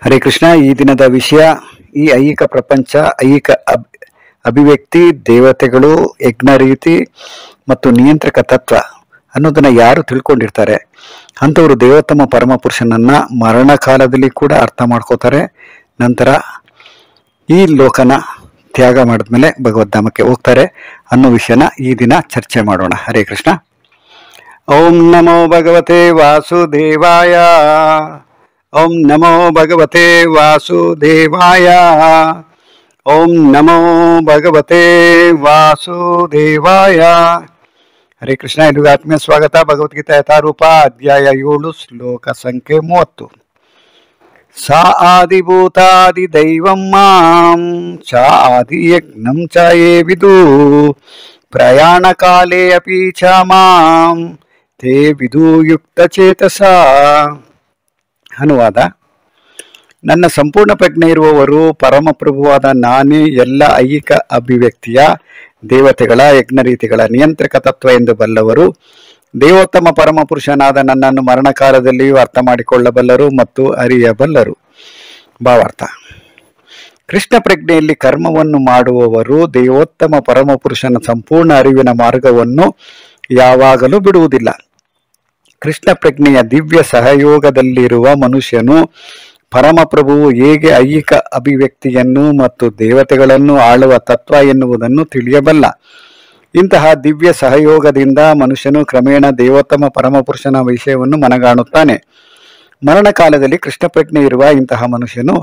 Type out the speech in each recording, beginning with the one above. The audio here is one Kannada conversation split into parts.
ಹರೇ ಕೃಷ್ಣ. ಈ ದಿನದ ವಿಷಯ ಈ ಐಹಿಕ ಪ್ರಪಂಚ, ಐಹಿಕ ಅಭಿವ್ಯಕ್ತಿ, ದೇವತೆಗಳು, ಯಜ್ಞ ರೀತಿ ಮತ್ತು ನಿಯಂತ್ರಕ ತತ್ವ ಅನ್ನೋದನ್ನ ಯಾರು ತಿಳ್ಕೊಂಡಿರ್ತಾರೆ ಅಂಥವ್ರು ದೇವೋತ್ತಮ ಪರಮಪುರುಷನನ್ನ ಮರಣ ಕಾಲದಲ್ಲಿ ಕೂಡ ಅರ್ಥ ಮಾಡ್ಕೋತಾರೆ. ನಂತರ ಈ ಲೋಕನ ತ್ಯಾಗ ಮಾಡಿದ್ಮೇಲೆ ಭಗವದ್ಧಾಮಕ್ಕೆ ಹೋಗ್ತಾರೆ ಅನ್ನೋ ವಿಷಯನ ಈ ದಿನ ಚರ್ಚೆ ಮಾಡೋಣ. ಹರೇ ಕೃಷ್ಣ. ಓಂ ನಮೋ ಭಗವತೆ ವಾಸುದೇವಾಯ. ಓಂ ನಮೋ ಭಗವತೆ ವಾಸುದೇವಾಯ. ಓಂ ನಮೋ ಭಗವತೆ ವಾಸುದೇವಾಯ. ಹರೇ ಕೃಷ್ಣ. ಎಲ್ಲಿಗೂ ಆತ್ಮೀಯ ಸ್ವಾಗತ. ಭಗವದ್ಗೀತಾ ಯಥಾರೂಪ ಅಧ್ಯಾಯ 7 ಶ್ಲೋಕ ಸಂಖ್ಯೆ 30. ಸಾ ಆದಿಭೂತಾದಿ ದೈವಂ ಮಾಂ ಚ ಆದಿ ಯಜ್ಞಂ ಚ ಯೇ ವಿದು ಪ್ರಯಾಣ ಕಾಲೇ ಅಪಿ ಚ ಮಾಂ ತೇ ವಿದು ಯುಕ್ತ ಚೇತಸ. ಅನುವಾದ: ನನ್ನ ಸಂಪೂರ್ಣ ಪ್ರಜ್ಞೆ ಇರುವವರು, ಪರಮಪ್ರಭುವಾದ ನಾನೇ ಎಲ್ಲ ಐಹಿಕ ಅಭಿವ್ಯಕ್ತಿಯ, ದೇವತೆಗಳ, ಯಜ್ಞ ರೀತಿಗಳ ನಿಯಂತ್ರಕ ತತ್ವ ಎಂದು ಬಲ್ಲವರು, ದೇವೋತ್ತಮ ಪರಮಪುರುಷನಾದ ನನ್ನನ್ನು ಮರಣಕಾಲದಲ್ಲಿಯೂ ಅರ್ಥ ಮಾಡಿಕೊಳ್ಳಬಲ್ಲರು ಮತ್ತು ಅರಿಯಬಲ್ಲರು. ಭಾವಾರ್ಥ: ಕೃಷ್ಣ ಪ್ರಜ್ಞೆಯಲ್ಲಿ ಕರ್ಮವನ್ನು ಮಾಡುವವರು ದೇವೋತ್ತಮ ಪರಮಪುರುಷನ ಸಂಪೂರ್ಣ ಅರಿವಿನ ಮಾರ್ಗವನ್ನು ಯಾವಾಗಲೂ ಬಿಡುವುದಿಲ್ಲ. ಕೃಷ್ಣ ಪ್ರಜ್ಞೆಯ ದಿವ್ಯ ಸಹಯೋಗದಲ್ಲಿರುವ ಮನುಷ್ಯನು ಪರಮಪ್ರಭುವು ಹೇಗೆ ಐಹಿಕ ಅಭಿವ್ಯಕ್ತಿಯನ್ನು ಮತ್ತು ದೇವತೆಗಳನ್ನು ಆಳುವ ತತ್ವ ಎನ್ನುವುದನ್ನು ತಿಳಿಯಬಲ್ಲ. ಇಂತಹ ದಿವ್ಯ ಸಹಯೋಗದಿಂದ ಮನುಷ್ಯನು ಕ್ರಮೇಣ ದೇವೋತ್ತಮ ಪರಮಪುರುಷನ ವಿಷಯವನ್ನು ಮನಗಾಣುತ್ತಾನೆ. ಮರಣಕಾಲದಲ್ಲಿ ಕೃಷ್ಣ ಪ್ರಜ್ಞೆ ಇರುವ ಇಂತಹ ಮನುಷ್ಯನು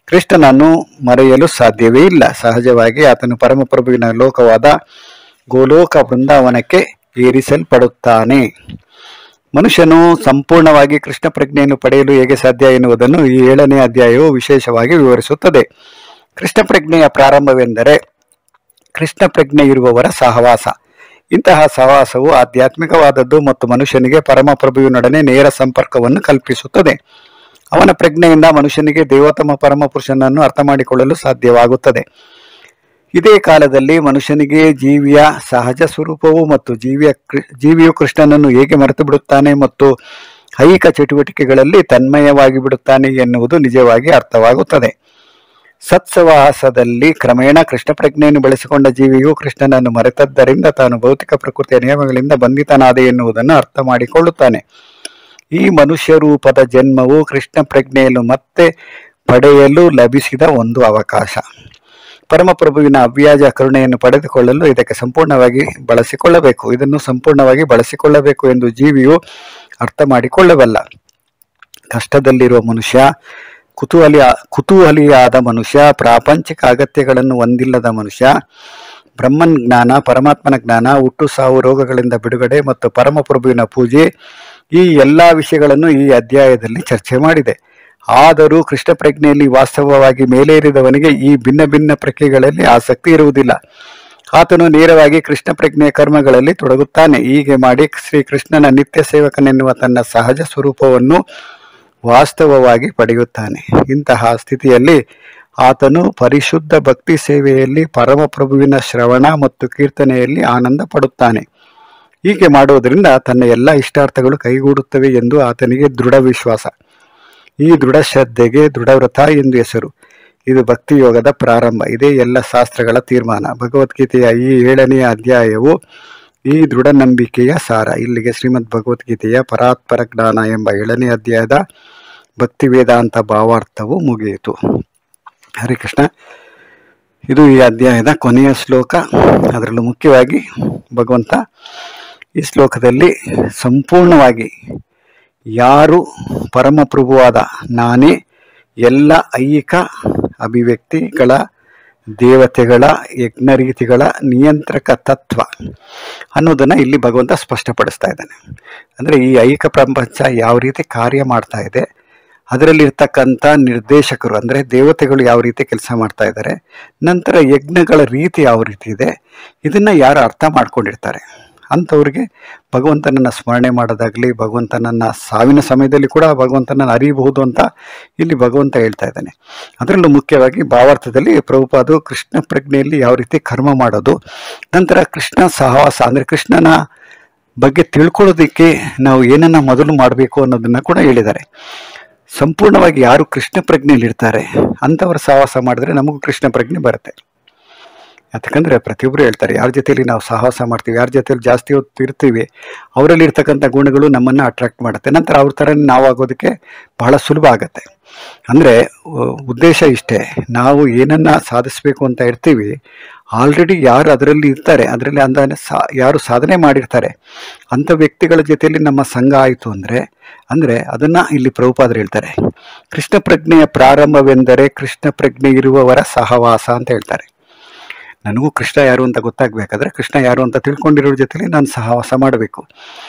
ಕೃಷ್ಣನನ್ನು ಮರೆಯಲು ಸಾಧ್ಯವೇ ಇಲ್ಲ. ಸಹಜವಾಗಿ ಆತನು ಪರಮಪ್ರಭುವಿನ ಲೋಕವಾದ ಗೋಲೋಕ ಬೃಂದಾವನಕ್ಕೆ ಏರಿಸಲ್ಪಡುತ್ತಾನೆ. ಮನುಷ್ಯನು ಸಂಪೂರ್ಣವಾಗಿ ಕೃಷ್ಣ ಪ್ರಜ್ಞೆಯನ್ನು ಪಡೆಯಲು ಹೇಗೆ ಸಾಧ್ಯ ಎನ್ನುವುದನ್ನು ಈ 7ನೇ ಅಧ್ಯಾಯವು ವಿಶೇಷವಾಗಿ ವಿವರಿಸುತ್ತದೆ. ಕೃಷ್ಣ ಪ್ರಜ್ಞೆಯ ಪ್ರಾರಂಭವೆಂದರೆ ಕೃಷ್ಣ ಪ್ರಜ್ಞೆ ಇರುವವರ ಸಹವಾಸ. ಇಂತಹ ಸಹವಾಸವು ಆಧ್ಯಾತ್ಮಿಕವಾದದ್ದು ಮತ್ತು ಮನುಷ್ಯನಿಗೆ ಪರಮಪ್ರಭುವಿನೊಡನೆ ನೇರ ಸಂಪರ್ಕವನ್ನು ಕಲ್ಪಿಸುತ್ತದೆ. ಅವನ ಪ್ರಜ್ಞೆಯಿಂದ ಮನುಷ್ಯನಿಗೆ ದೇವೋತ್ತಮ ಪರಮಪುರುಷನನ್ನು ಅರ್ಥ ಮಾಡಿಕೊಳ್ಳಲು ಸಾಧ್ಯವಾಗುತ್ತದೆ. ಇದೇ ಕಾಲದಲ್ಲಿ ಮನುಷ್ಯನಿಗೆ ಜೀವಿಯ ಸಹಜ ಸ್ವರೂಪವು ಮತ್ತು ಜೀವಿಯು ಕೃಷ್ಣನನ್ನು ಹೇಗೆ ಮರೆತು ಬಿಡುತ್ತಾನೆ ಮತ್ತು ಐಹಿಕ ಚಟುವಟಿಕೆಗಳಲ್ಲಿ ತನ್ಮಯವಾಗಿ ಬಿಡುತ್ತಾನೆ ಎನ್ನುವುದು ನಿಜವಾಗಿ ಅರ್ಥವಾಗುತ್ತದೆ. ಸತ್ಸವಾಸದಲ್ಲಿ ಕ್ರಮೇಣ ಕೃಷ್ಣ ಪ್ರಜ್ಞೆಯನ್ನು ಬೆಳೆಸಿಕೊಂಡ ಜೀವಿಯು ಕೃಷ್ಣನನ್ನು ಮರೆತದ್ದರಿಂದ ತಾನು ಭೌತಿಕ ಪ್ರಕೃತಿಯ ನಿಯಮಗಳಿಂದ ಬಂಧಿತನಾದೆ ಎನ್ನುವುದನ್ನು ಅರ್ಥ ಮಾಡಿಕೊಳ್ಳುತ್ತಾನೆ. ಈ ಮನುಷ್ಯ ರೂಪದ ಜನ್ಮವು ಕೃಷ್ಣ ಪ್ರಜ್ಞೆಯನ್ನು ಮತ್ತೆ ಪಡೆಯಲು ಲಭಿಸಿದ ಒಂದು ಅವಕಾಶ. ಪರಮಪ್ರಭುವಿನ ಅವ್ಯಾಜ ಕರುಣೆಯನ್ನು ಪಡೆದುಕೊಳ್ಳಲು ಇದನ್ನು ಸಂಪೂರ್ಣವಾಗಿ ಬಳಸಿಕೊಳ್ಳಬೇಕು ಎಂದು ಜೀವಿಯು ಅರ್ಥ ಮಾಡಿಕೊಳ್ಳಬಲ್ಲ. ಕಷ್ಟದಲ್ಲಿರುವ ಮನುಷ್ಯ, ಕುತೂಹಲಿಯಾದ ಮನುಷ್ಯ, ಪ್ರಾಪಂಚಿಕ ಅಗತ್ಯಗಳನ್ನು ಹೊಂದಿಲ್ಲದ ಮನುಷ್ಯ, ಬ್ರಹ್ಮನ್ ಜ್ಞಾನ, ಪರಮಾತ್ಮನ ಜ್ಞಾನ, ಹುಟ್ಟು ಸಾವು, ರೋಗಗಳಿಂದ ಬಿಡುಗಡೆ ಮತ್ತು ಪರಮಪ್ರಭುವಿನ ಪೂಜೆ, ಈ ಎಲ್ಲ ವಿಷಯಗಳನ್ನು ಈ ಅಧ್ಯಾಯದಲ್ಲಿ ಚರ್ಚೆ ಮಾಡಿದೆ. ಆದರೂ ಕೃಷ್ಣ ಪ್ರಜ್ಞೆಯಲ್ಲಿ ವಾಸ್ತವವಾಗಿ ಮೇಲೇರಿದವನಿಗೆ ಈ ಭಿನ್ನ ಭಿನ್ನ ಪ್ರಕ್ರಿಯೆಗಳಲ್ಲಿ ಆಸಕ್ತಿ ಇರುವುದಿಲ್ಲ. ಆತನು ನೇರವಾಗಿ ಕೃಷ್ಣ ಪ್ರಜ್ಞೆಯ ಕರ್ಮಗಳಲ್ಲಿ ತೊಡಗುತ್ತಾನೆ. ಹೀಗೆ ಮಾಡಿ ಶ್ರೀಕೃಷ್ಣನ ನಿತ್ಯ ಸೇವಕನೆನ್ನುವ ತನ್ನ ಸಹಜ ಸ್ವರೂಪವನ್ನು ವಾಸ್ತವವಾಗಿ ಪಡೆಯುತ್ತಾನೆ. ಇಂತಹ ಸ್ಥಿತಿಯಲ್ಲಿ ಆತನು ಪರಿಶುದ್ಧ ಭಕ್ತಿ ಸೇವೆಯಲ್ಲಿ, ಪರಮಪ್ರಭುವಿನ ಶ್ರವಣ ಮತ್ತು ಕೀರ್ತನೆಯಲ್ಲಿ ಆನಂದ ಪಡುತ್ತಾನೆ. ಹೀಗೆ ಮಾಡುವುದರಿಂದ ತನ್ನ ಎಲ್ಲ ಇಷ್ಟಾರ್ಥಗಳು ಕೈಗೂಡುತ್ತವೆ ಎಂದು ಆತನಿಗೆ ದೃಢ ವಿಶ್ವಾಸ. ಈ ದೃಢ ಶ್ರದ್ಧೆಗೆ ದೃಢವ್ರತ ಎಂದು ಹೆಸರು. ಇದು ಭಕ್ತಿಯೋಗದ ಪ್ರಾರಂಭ. ಇದೇ ಎಲ್ಲ ಶಾಸ್ತ್ರಗಳ ತೀರ್ಮಾನ. ಭಗವದ್ಗೀತೆಯ ಈ 7ನೇ ಅಧ್ಯಾಯವು ಈ ದೃಢ ನಂಬಿಕೆಯ ಸಾರ. ಇಲ್ಲಿಗೆ ಶ್ರೀಮದ್ ಭಗವದ್ಗೀತೆಯ ಪರಾತ್ಪರ ಜ್ಞಾನ ಎಂಬ 7ನೇ ಅಧ್ಯಾಯದ ಭಕ್ತಿ ವೇದಾಂತ ಭಾವಾರ್ಥವು ಮುಗಿಯಿತು. ಹರೇ ಕೃಷ್ಣ. ಇದು ಈ ಅಧ್ಯಾಯದ ಕೊನೆಯ ಶ್ಲೋಕ. ಅದರಲ್ಲೂ ಮುಖ್ಯವಾಗಿ ಭಗವಂತ ಈ ಶ್ಲೋಕದಲ್ಲಿ ಸಂಪೂರ್ಣವಾಗಿ ಯಾರು ಪರಮಪ್ರಭುವಾದ ನಾನೇ ಎಲ್ಲ ಐಹಿಕ ಅಭಿವ್ಯಕ್ತಿಗಳ, ದೇವತೆಗಳ, ಯಜ್ಞ ರೀತಿಗಳ ನಿಯಂತ್ರಕ ತತ್ವ ಅನ್ನೋದನ್ನು ಇಲ್ಲಿ ಭಗವಂತ ಸ್ಪಷ್ಟಪಡಿಸ್ತಾ ಇದ್ದಾನೆ. ಅಂದರೆ ಈ ಐಹಿಕ ಪ್ರಪಂಚ ಯಾವ ರೀತಿ ಕಾರ್ಯ ಮಾಡ್ತಾ ಇದೆ, ಅದರಲ್ಲಿರ್ತಕ್ಕಂಥ ನಿರ್ದೇಶಕರು ಅಂದರೆ ದೇವತೆಗಳು ಯಾವ ರೀತಿ ಕೆಲಸ ಮಾಡ್ತಾ ಇದ್ದಾರೆ, ನಂತರ ಯಜ್ಞಗಳ ರೀತಿ ಯಾವ ರೀತಿ ಇದೆ, ಇದನ್ನು ಯಾರು ಅರ್ಥ ಮಾಡ್ಕೊಂಡಿರ್ತಾರೆ ಅಂಥವ್ರಿಗೆ ಭಗವಂತನನ್ನು ಸ್ಮರಣೆ ಮಾಡೋದಾಗಲಿ, ಭಗವಂತನನ್ನು ಸಾವಿನ ಸಮಯದಲ್ಲಿ ಕೂಡ ಭಗವಂತನನ್ನು ಅರಿಯಬಹುದು ಅಂತ ಇಲ್ಲಿ ಭಗವಂತ ಹೇಳ್ತಾ ಇದ್ದಾನೆ. ಅದರಲ್ಲೂ ಮುಖ್ಯವಾಗಿ ಭಾವಾರ್ಥದಲ್ಲಿ ಪ್ರಭುಪಾದರು ಕೃಷ್ಣ ಪ್ರಜ್ಞೆಯಲ್ಲಿ ಯಾವ ರೀತಿ ಕರ್ಮ ಮಾಡೋದು, ನಂತರ ಕೃಷ್ಣ ಸಹವಾಸ ಅಂದರೆ ಕೃಷ್ಣನ ಬಗ್ಗೆ ತಿಳ್ಕೊಳ್ಳೋದಕ್ಕೆ ನಾವು ಏನನ್ನ ಮೊದಲು ಮಾಡಬೇಕು ಅನ್ನೋದನ್ನ ಕೂಡ ಹೇಳಿದ್ದಾರೆ. ಸಂಪೂರ್ಣವಾಗಿ ಯಾರು ಕೃಷ್ಣ ಪ್ರಜ್ಞೆಯಲ್ಲಿರ್ತಾರೆ ಅಂಥವ್ರ ಸಹವಾಸ ಮಾಡಿದ್ರೆ ನಮಗೂ ಕೃಷ್ಣ ಪ್ರಜ್ಞೆ ಬರುತ್ತೆ. ಯಾಕಂದರೆ ಪ್ರತಿಯೊಬ್ಬರು ಹೇಳ್ತಾರೆ, ಯಾರ ಜೊತೆಯಲ್ಲಿ ನಾವು ಸಹವಾಸ ಮಾಡ್ತೀವಿ, ಯಾರ ಜೊತೆಯಲ್ಲಿ ಜಾಸ್ತಿ ಹೊತ್ತು ಇರ್ತೀವಿ, ಅವರಲ್ಲಿ ಇರ್ತಕ್ಕಂಥ ಗುಣಗಳು ನಮ್ಮನ್ನು ಅಟ್ರಾಕ್ಟ್ ಮಾಡುತ್ತೆ. ನಂತರ ಅವ್ರ ಥರ ನಾವು ಆಗೋದಕ್ಕೆ ಬಹಳ ಸುಲಭ ಆಗುತ್ತೆ. ಅಂದರೆ ಉದ್ದೇಶ ಇಷ್ಟೇ, ನಾವು ಏನನ್ನ ಸಾಧಿಸಬೇಕು ಅಂತ ಇರ್ತೀವಿ, ಆಲ್ರೆಡಿ ಯಾರು ಅದರಲ್ಲಿ ಇರ್ತಾರೆ, ಅದರಲ್ಲಿ ಯಾರು ಸಾಧನೆ ಮಾಡಿರ್ತಾರೆ ಅಂಥ ವ್ಯಕ್ತಿಗಳ ಜೊತೆಯಲ್ಲಿ ನಮ್ಮ ಸಂಘ ಆಯಿತು ಅಂದರೆ ಅದನ್ನು ಇಲ್ಲಿ ಪ್ರಭುಪಾದರು ಹೇಳ್ತಾರೆ, ಕೃಷ್ಣ ಪ್ರಜ್ಞೆಯ ಪ್ರಾರಂಭವೆಂದರೆ ಕೃಷ್ಣ ಪ್ರಜ್ಞೆ ಇರುವವರ ಸಹವಾಸ ಅಂತ ಹೇಳ್ತಾರೆ. ನನಗೂ ಕೃಷ್ಣ ಯಾರು ಅಂತ ಗೊತ್ತಾಗಬೇಕಾದ್ರೆ ಕೃಷ್ಣ ಯಾರು ಅಂತ ತಿಳ್ಕೊಂಡಿರೋರ ಜೊತೆಲಿ ನಾನು ಸಹವಾಸ ಮಾಡಬೇಕು.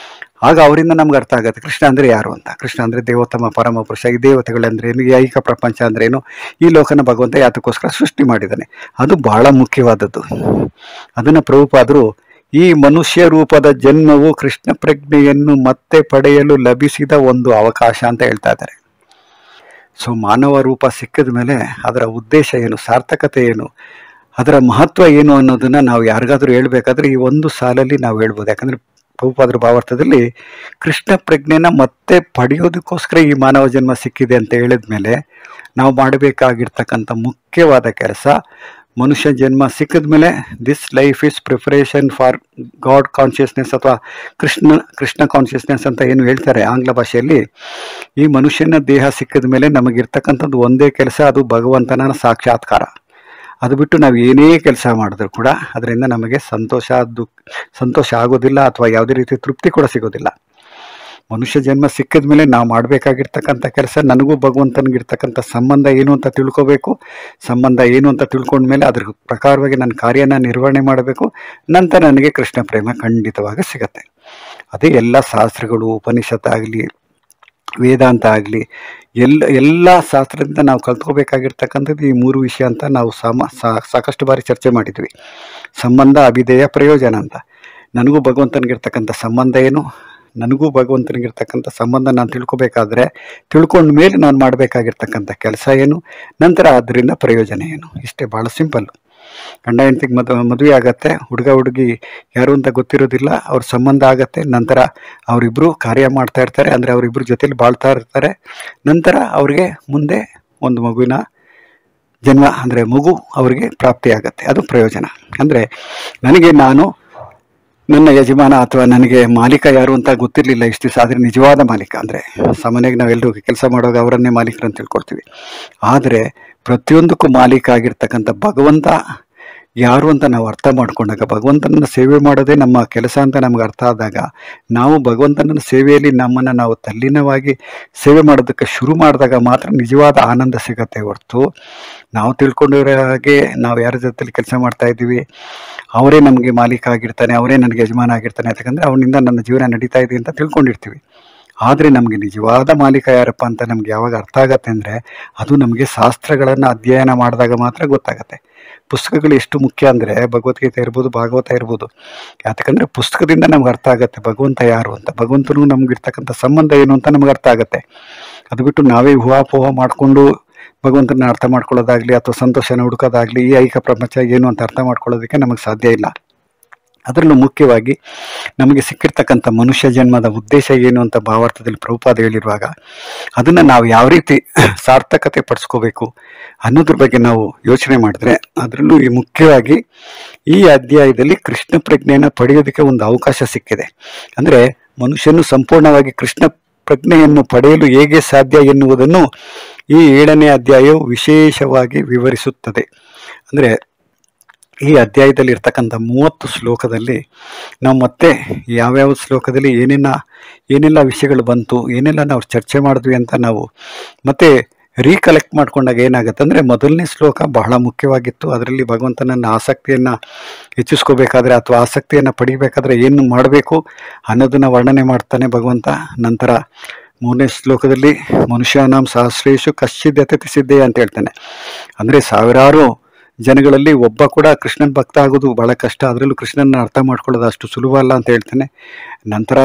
ಆಗ ಅವರಿಂದ ನಮ್ಗೆ ಅರ್ಥ ಆಗುತ್ತೆ ಕೃಷ್ಣ ಅಂದರೆ ಯಾರು ಅಂತ. ಕೃಷ್ಣ ಅಂದರೆ ದೇವೋತ್ತಮ ಪರಮ ಪುರುಷ, ಈ ದೇವತೆಗಳಂದ್ರೇನು, ಈ ಐಹಿಕ ಪ್ರಪಂಚ ಅಂದ್ರೇನು, ಈ ಲೋಕನ ಭಗವಂತ ಯಾತಕ್ಕೋಸ್ಕರ ಸೃಷ್ಟಿ ಮಾಡಿದ್ದಾನೆ, ಅದು ಬಹಳ ಮುಖ್ಯವಾದದ್ದು. ಅದನ್ನು ಪ್ರಭುಪಾದರು ಈ ಮನುಷ್ಯ ರೂಪದ ಜನ್ಮವು ಕೃಷ್ಣ ಪ್ರಜ್ಞೆಯನ್ನು ಮತ್ತೆ ಪಡೆಯಲು ಲಭಿಸಿದ ಒಂದು ಅವಕಾಶ ಅಂತ ಹೇಳ್ತಾ ಇದ್ದಾರೆ. ಸೊ ಮಾನವ ರೂಪ ಸಿಕ್ಕಿದ ಮೇಲೆ ಅದರ ಉದ್ದೇಶ ಏನು, ಸಾರ್ಥಕತೆ ಏನು, ಅದರ ಮಹತ್ವ ಏನು ಅನ್ನೋದನ್ನು ನಾವು ಯಾರಿಗಾದ್ರೂ ಹೇಳ್ಬೇಕಾದ್ರೆ ಈ ಒಂದು ಸಾಲಲ್ಲಿ ನಾವು ಹೇಳ್ಬೋದು. ಯಾಕಂದರೆ ಪ್ರಭುಪಾದರ ಭಾವಾರ್ಥದಲ್ಲಿ ಕೃಷ್ಣ ಪ್ರಜ್ಞೆನ ಮತ್ತೆ ಪಡೆಯೋದಕ್ಕೋಸ್ಕರ ಈ ಮಾನವ ಜನ್ಮ ಸಿಕ್ಕಿದೆ ಅಂತ ಹೇಳಿದ ಮೇಲೆ ನಾವು ಮಾಡಬೇಕಾಗಿರ್ತಕ್ಕಂಥ ಮುಖ್ಯವಾದ ಕೆಲಸ, ಮನುಷ್ಯ ಜನ್ಮ ಸಿಕ್ಕಿದ ಮೇಲೆ this life is preparation for god consciousness ಅಥವಾ ಕೃಷ್ಣ ಕಾನ್ಷಿಯಸ್ನೆಸ್ ಅಂತ ಏನು ಹೇಳ್ತಾರೆ ಆಂಗ್ಲ ಭಾಷೆಯಲ್ಲಿ. ಈ ಮನುಷ್ಯನ ದೇಹ ಸಿಕ್ಕಿದ ಮೇಲೆ ನಮಗಿರ್ತಕ್ಕಂಥದ್ದು ಒಂದೇ ಕೆಲಸ, ಅದು ಭಗವಂತನ ಸಾಕ್ಷಾತ್ಕಾರ. ಅದು ಬಿಟ್ಟು ನಾವು ಏನೇ ಕೆಲಸ ಮಾಡಿದ್ರು ಕೂಡ ಅದರಿಂದ ನಮಗೆ ಸಂತೋಷ ಆಗೋದಿಲ್ಲ ಅಥವಾ ಯಾವುದೇ ರೀತಿ ತೃಪ್ತಿ ಕೂಡ ಸಿಗೋದಿಲ್ಲ. ಮನುಷ್ಯ ಜನ್ಮ ಸಿಕ್ಕಿದ ಮೇಲೆ ನಾವು ಮಾಡಬೇಕಾಗಿರ್ತಕ್ಕಂಥ ಕೆಲಸ, ನನಗೂ ಭಗವಂತನಿಗಿರ್ತಕ್ಕಂಥ ಸಂಬಂಧ ಏನು ಅಂತ ತಿಳ್ಕೋಬೇಕು. ಸಂಬಂಧ ಏನು ಅಂತ ತಿಳ್ಕೊಂಡ್ಮೇಲೆ ಅದ್ರ ಪ್ರಕಾರವಾಗಿ ನನ್ನ ಕಾರ್ಯನ ನಿರ್ವಹಣೆ ಮಾಡಬೇಕು. ನಂತರ ನನಗೆ ಕೃಷ್ಣ ಪ್ರೇಮ ಖಂಡಿತವಾಗಿ ಸಿಗತ್ತೆ. ಅದೇ ಎಲ್ಲ ಶಾಸ್ತ್ರಗಳು, ಉಪನಿಷತ್ತಾಗಲಿ, ವೇದಾಂತ ಆಗಲಿ, ಎಲ್ಲ ಶಾಸ್ತ್ರದಿಂದ ನಾವು ಕಲ್ತ್ಕೋಬೇಕಾಗಿರ್ತಕ್ಕಂಥದ್ದು ಈ 3 ವಿಷಯ ಅಂತ ನಾವು ಸಾಕಷ್ಟು ಬಾರಿ ಚರ್ಚೆ ಮಾಡಿದ್ವಿ. ಸಂಬಂಧ, ಅಭಿಧೇಯ, ಪ್ರಯೋಜನ ಅಂತ. ನನಗೂ ಭಗವಂತನಿಗಿರ್ತಕ್ಕಂಥ ಸಂಬಂಧ ಏನು, ನನಗೂ ಭಗವಂತನಿಗಿರ್ತಕ್ಕಂಥ ಸಂಬಂಧ ನಾನು ತಿಳ್ಕೊಬೇಕಾದ್ರೆ ತಿಳ್ಕೊಂಡ ಮೇಲೆ ನಾನು ಮಾಡಬೇಕಾಗಿರ್ತಕ್ಕಂಥ ಕೆಲಸ ಏನು, ನಂತರ ಅದರಿಂದ ಪ್ರಯೋಜನ ಏನು. ಇಷ್ಟೇ, ಭಾಳ ಸಿಂಪಲ್ಲು. ಗಂಡ ಹೆಂಡತಿಗೆ ಮದುವೆ ಆಗತ್ತೆ, ಹುಡುಗ ಹುಡುಗಿ ಯಾರು ಅಂತ ಗೊತ್ತಿರೋದಿಲ್ಲ, ಅವ್ರ ಸಂಬಂಧ ಆಗತ್ತೆ. ನಂತರ ಅವರಿಬ್ಬರು ಕಾರ್ಯ ಮಾಡ್ತಾ ಇರ್ತಾರೆ, ಅಂದರೆ ಅವರಿಬ್ಬರು ಜೊತೆಲಿ ಬಾಳ್ತಾ ಇರ್ತಾರೆ. ನಂತರ ಅವ್ರಿಗೆ ಮುಂದೆ ಒಂದು ಮಗುವಿನ ಜನ್ಮ, ಅಂದರೆ ಮಗು ಅವರಿಗೆ ಪ್ರಾಪ್ತಿಯಾಗತ್ತೆ. ಅದು ಪ್ರಯೋಜನ. ಅಂದರೆ ನನ್ನ ಯಜಮಾನ ಅಥವಾ ನನಗೆ ಮಾಲೀಕ ಯಾರು ಅಂತ ಗೊತ್ತಿರಲಿಲ್ಲ ಇಷ್ಟು ದಿವಸ. ಆದರೆ ನಿಜವಾದ ಮಾಲೀಕ ಅಂದರೆ ಸಾಮಾನ್ಯವಾಗಿ ನಾವೆಲ್ಲರೂ ಕೆಲಸ ಮಾಡುವಾಗ ಅವರನ್ನೇ ಮಾಲೀಕರು ಅಂತ ತಿಳ್ಕೊಳ್ತೀವಿ. ಆದರೆ ಪ್ರತಿಯೊಂದಕ್ಕೂ ಮಾಲೀಕ ಆಗಿರ್ತಕ್ಕಂಥ ಭಗವಂತ ಯಾರು ಅಂತ ನಾವು ಅರ್ಥ ಮಾಡ್ಕೊಂಡಾಗ, ಭಗವಂತನ ಸೇವೆ ಮಾಡೋದೇ ನಮ್ಮ ಕೆಲಸ ಅಂತ ನಮ್ಗೆ ಅರ್ಥ ಆದಾಗ, ನಾವು ಭಗವಂತನ ಸೇವೆಯಲ್ಲಿ ನಮ್ಮನ್ನು ನಾವು ತಲ್ಲೀನವಾಗಿ ಸೇವೆ ಮಾಡೋದಕ್ಕೆ ಶುರು ಮಾಡಿದಾಗ ಮಾತ್ರ ನಿಜವಾದ ಆನಂದ ಸಿಗತ್ತೆ. ಹೊರತು ನಾವು ತಿಳ್ಕೊಂಡಿರೋ ಹಾಗೆ ನಾವು ಯಾರ ಜೊತೆಲಿ ಕೆಲಸ ಮಾಡ್ತಾ ಇದ್ದೀವಿ, ಅವರೇ ನಮಗೆ ಮಾಲೀಕ ಆಗಿರ್ತಾನೆ, ಅವರೇ ನನಗೆ ಯಜಮಾನ ಆಗಿರ್ತಾನೆ, ಯಾಕಂದರೆ ಅವನಿಂದ ನನ್ನ ಜೀವನ ನಡೀತಾ ಇದೆ ಅಂತ ತಿಳ್ಕೊಂಡಿರ್ತೀವಿ. ಆದರೆ ನಮಗೆ ನಿಜವಾದ ಮಾಲೀಕ ಯಾರಪ್ಪ ಅಂತ ನಮ್ಗೆ ಯಾವಾಗ ಅರ್ಥ ಆಗತ್ತೆ ಅಂದರೆ ಅದು ನಮಗೆ ಶಾಸ್ತ್ರಗಳನ್ನು ಅಧ್ಯಯನ ಮಾಡಿದಾಗ ಮಾತ್ರ ಗೊತ್ತಾಗತ್ತೆ. ಪುಸ್ತಕಗಳು ಎಷ್ಟು ಮುಖ್ಯ ಅಂದರೆ ಭಗವದ್ಗೀತೆ ಇರ್ಬೋದು, ಭಾಗವತ ಇರ್ಬೋದು. ಯಾಕಂದರೆ ಪುಸ್ತಕದಿಂದ ನಮ್ಗೆ ಅರ್ಥ ಆಗುತ್ತೆ ಭಗವಂತ ಯಾರು ಅಂತ, ಭಗವಂತನಿಗೂ ನಮಗಿರ್ತಕ್ಕಂಥ ಸಂಬಂಧ ಏನು ಅಂತ ನಮ್ಗೆ ಅರ್ಥ ಆಗುತ್ತೆ. ಅದು ಬಿಟ್ಟು ನಾವೇ ಊಹಾಪೋಹ ಮಾಡಿಕೊಂಡು ಭಗವಂತನ ಅರ್ಥ ಮಾಡ್ಕೊಳ್ಳೋದಾಗಲಿ ಅಥವಾ ಸಂತೋಷನ ಹುಡುಕೋದಾಗಲಿ, ಈ ಐಹಿಕ ಪ್ರಪಂಚ ಏನು ಅಂತ ಅರ್ಥ ಮಾಡ್ಕೊಳ್ಳೋದಕ್ಕೆ ನಮಗೆ ಸಾಧ್ಯ ಇಲ್ಲ. ಅದರಲ್ಲೂ ಮುಖ್ಯವಾಗಿ ನಮಗೆ ಸಿಕ್ಕಿರ್ತಕ್ಕಂಥ ಮನುಷ್ಯ ಜನ್ಮದ ಉದ್ದೇಶ ಏನು ಅಂತ ಭಾವಾರ್ಥದಲ್ಲಿ ಪ್ರಭುಪಾದ ಹೇಳಿರುವಾಗ ಅದನ್ನು ನಾವು ಯಾವ ರೀತಿ ಸಾರ್ಥಕತೆ ಪಡಿಸ್ಕೋಬೇಕು ಅನ್ನೋದ್ರ ಬಗ್ಗೆ ನಾವು ಯೋಚನೆ ಮಾಡಿದ್ರೆ, ಅದರಲ್ಲೂ ಮುಖ್ಯವಾಗಿ ಈ ಅಧ್ಯಾಯದಲ್ಲಿ ಕೃಷ್ಣ ಪ್ರಜ್ಞೆಯನ್ನು ಪಡೆಯೋದಕ್ಕೆ ಒಂದು ಅವಕಾಶ ಸಿಕ್ಕಿದೆ. ಅಂದರೆ ಮನುಷ್ಯನು ಸಂಪೂರ್ಣವಾಗಿ ಕೃಷ್ಣ ಪ್ರಜ್ಞೆಯನ್ನು ಪಡೆಯಲು ಹೇಗೆ ಸಾಧ್ಯ ಎನ್ನುವುದನ್ನು ಈ 7ನೇ ಅಧ್ಯಾಯವು ವಿಶೇಷವಾಗಿ ವಿವರಿಸುತ್ತದೆ. ಅಂದರೆ ಈ ಅಧ್ಯಾಯದಲ್ಲಿ ಇರ್ತಕ್ಕಂಥ 30 ಶ್ಲೋಕದಲ್ಲಿ ನಾವು ಮತ್ತೆ ಯಾವ್ಯಾವ ಶ್ಲೋಕದಲ್ಲಿ ಏನೆಲ್ಲ ವಿಷಯಗಳು ಬಂತು, ಏನೆಲ್ಲ ನಾವು ಚರ್ಚೆ ಮಾಡಿದ್ವಿ ಅಂತ ನಾವು ಮತ್ತೆ ರೀಕಲೆಕ್ಟ್ ಮಾಡ್ಕೊಂಡಾಗ ಏನಾಗುತ್ತೆ ಅಂದರೆ, ಮೊದಲನೇ ಶ್ಲೋಕ ಬಹಳ ಮುಖ್ಯವಾಗಿತ್ತು. ಅದರಲ್ಲಿ ಭಗವಂತನನ್ನ ಆಸಕ್ತಿಯನ್ನು ಹೆಚ್ಚಿಸ್ಕೋಬೇಕಾದ್ರೆ ಅಥವಾ ಆಸಕ್ತಿಯನ್ನು ಪಡಿಬೇಕಾದ್ರೆ ಏನು ಮಾಡಬೇಕು ಅನ್ನೋದನ್ನು ವರ್ಣನೆ ಮಾಡ್ತಾನೆ ಭಗವಂತ. ನಂತರ 3ನೇ ಶ್ಲೋಕದಲ್ಲಿ ಮನುಷ್ಯನಾಂ ಸಹಸ್ರೇಶು ಕಶ್ಚಿದ್ಯತೆ ಸಿದ್ಧೆ ಅಂತ ಹೇಳ್ತಾನೆ. ಅಂದರೆ ಸಾವಿರಾರು ಜನಗಳಲ್ಲಿ ಒಬ್ಬ ಕೂಡ ಕೃಷ್ಣನ ಭಕ್ತ ಆಗೋದು ಬಹಳ ಕಷ್ಟ, ಅದರಲ್ಲೂ ಕೃಷ್ಣನ ಅರ್ಥ ಮಾಡ್ಕೊಳ್ಳೋದು ಅಷ್ಟು ಸುಲಭ ಅಲ್ಲ ಅಂತ ಹೇಳ್ತಾನೆ. ನಂತರ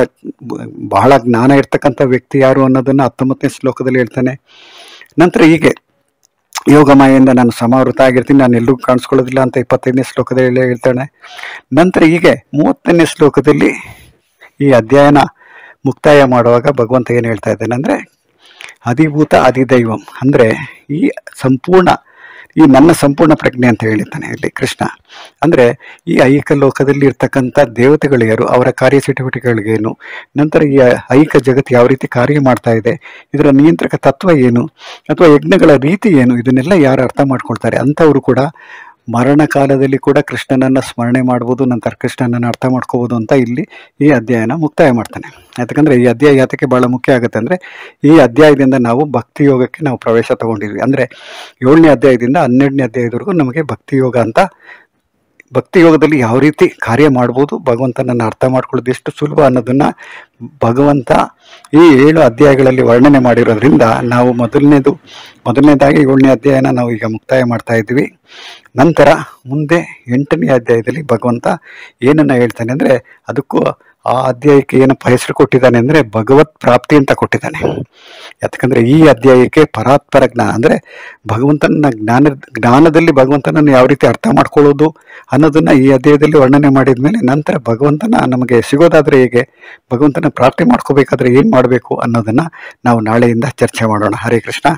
ಬಹಳ ಜ್ಞಾನ ಇರ್ತಕ್ಕಂಥ ವ್ಯಕ್ತಿ ಯಾರು ಅನ್ನೋದನ್ನು 19ನೇ ಶ್ಲೋಕದಲ್ಲಿ ಹೇಳ್ತಾನೆ. ನಂತರ ಹೀಗೆ ಯೋಗ ಮಾಯೆಯಿಂದ ನಾನು ಸಮಾವೃತ ಆಗಿರ್ತೀನಿ, ನಾನು ಎಲ್ಲರಿಗೂ ಕಾಣಿಸ್ಕೊಳ್ಳೋದಿಲ್ಲ ಅಂತ 25ನೇ ಶ್ಲೋಕದಲ್ಲಿ ಹೇಳ್ತಾನೆ. ನಂತರ ಹೀಗೆ 30ನೇ ಶ್ಲೋಕದಲ್ಲಿ ಈ ಅಧ್ಯಯನ ಮುಕ್ತಾಯ ಮಾಡುವಾಗ ಭಗವಂತ ಏನು ಹೇಳ್ತಾ ಇದ್ದಾನೆ ಅಂದರೆ, ಅಧಿಭೂತ ಅಧಿದೈವಂ ಅಂದರೆ ಈ ಸಂಪೂರ್ಣ ಈ ನನ್ನ ಸಂಪೂರ್ಣ ಪ್ರಜ್ಞೆ ಅಂತ ಹೇಳಿದ್ದಾನೆ ಇಲ್ಲಿ ಕೃಷ್ಣ. ಅಂದರೆ ಈ ಐಹಿಕ ಲೋಕದಲ್ಲಿ ಇರ್ತಕ್ಕಂಥ ದೇವತೆಗಳು ಯಾರು, ಅವರ ಕಾರ್ಯಚಟುವಟಿಕೆಗಳಿಗೇನು, ನಂತರ ಈ ಐಹಿಕ ಜಗತ್ತು ಯಾವ ರೀತಿ ಕಾರ್ಯ ಮಾಡ್ತಾ ಇದೆ, ಇದರ ನಿಯಂತ್ರಕ ತತ್ವ ಏನು, ಅಥವಾ ಯಜ್ಞಗಳ ರೀತಿ ಏನು, ಇದನ್ನೆಲ್ಲ ಯಾರು ಅರ್ಥ ಮಾಡ್ಕೊಳ್ತಾರೆ ಅಂಥವರು ಕೂಡ ಮರಣ ಕಾಲದಲ್ಲಿ ಕೂಡ ಕೃಷ್ಣನನ್ನು ಸ್ಮರಣೆ ಮಾಡ್ಬೋದು, ನಂತರ ಕೃಷ್ಣನನ್ನು ಅರ್ಥ ಮಾಡ್ಕೋಬೋದು ಅಂತ ಇಲ್ಲಿ ಈ ಅಧ್ಯಾಯನ ಮುಕ್ತಾಯ ಮಾಡ್ತಾನೆ. ಯಾಕಂದರೆ ಈ ಅಧ್ಯಾಯ ಯಾತಕ್ಕೆ ಭಾಳ ಮುಖ್ಯ ಆಗುತ್ತೆ ಅಂದರೆ, ಈ ಅಧ್ಯಾಯದಿಂದ ನಾವು ಭಕ್ತಿ ಯೋಗಕ್ಕೆ ನಾವು ಪ್ರವೇಶ ತಗೊಂಡಿದ್ವಿ. ಅಂದರೆ 7ನೇ ಅಧ್ಯಾಯದಿಂದ 12ನೇ ಅಧ್ಯಾಯದವರೆಗೂ ನಮಗೆ ಭಕ್ತಿ ಯೋಗ ಅಂತ, ಭಕ್ತಿ ಯೋಗದಲ್ಲಿ ಯಾವ ರೀತಿ ಕಾರ್ಯ ಮಾಡ್ಬೋದು, ಭಗವಂತನನ್ನು ಅರ್ಥ ಮಾಡ್ಕೊಳ್ಳೋದು ಎಷ್ಟು ಸುಲಭ ಅನ್ನೋದನ್ನು ಭಗವಂತ ಈ 7 ಅಧ್ಯಾಯಗಳಲ್ಲಿ ವರ್ಣನೆ ಮಾಡಿರೋದ್ರಿಂದ ನಾವು ಮೊದಲನೇದಾಗಿ 7ನೇ ಅಧ್ಯಾಯನ ನಾವು ಈಗ ಮುಕ್ತಾಯ ಮಾಡ್ತಾ ಇದ್ವಿ. ನಂತರ ಮುಂದೆ 8ನೇ ಅಧ್ಯಾಯದಲ್ಲಿ ಭಗವಂತ ಏನನ್ನ ಹೇಳ್ತಾನೆ ಅಂದರೆ, ಅದಕ್ಕೂ ಆ ಅಧ್ಯಾಯಕ್ಕೆ ಏನಪ್ಪ ಹೆಸರು ಕೊಟ್ಟಿದ್ದಾನೆ ಅಂದರೆ ಭಗವತ್ ಪ್ರಾಪ್ತಿ ಅಂತ ಕೊಟ್ಟಿದ್ದಾನೆ. ಯಾಕಂದರೆ ಈ ಅಧ್ಯಾಯಕ್ಕೆ ಪರಾತ್ಪರ ಜ್ಞಾನ ಅಂದರೆ ಭಗವಂತನ ಜ್ಞಾನದಲ್ಲಿ ಭಗವಂತನನ್ನು ಯಾವ ರೀತಿ ಅರ್ಥ ಮಾಡ್ಕೊಳ್ಳೋದು ಅನ್ನೋದನ್ನು ಈ ಅಧ್ಯಾಯದಲ್ಲಿ ವರ್ಣನೆ ಮಾಡಿದ ಮೇಲೆ, ನಂತರ ಭಗವಂತನ ನಮಗೆ ಸಿಗೋದಾದರೆ ಹೇಗೆ, ಭಗವಂತನ ಪ್ರಾರ್ಥನೆ ಮಾಡ್ಕೋಬೇಕಾದ್ರೆ ಏನು ಮಾಡಬೇಕು ಅನ್ನೋದನ್ನು ನಾವು ನಾಳೆಯಿಂದ ಚರ್ಚೆ ಮಾಡೋಣ. ಹರೇ ಕೃಷ್ಣ.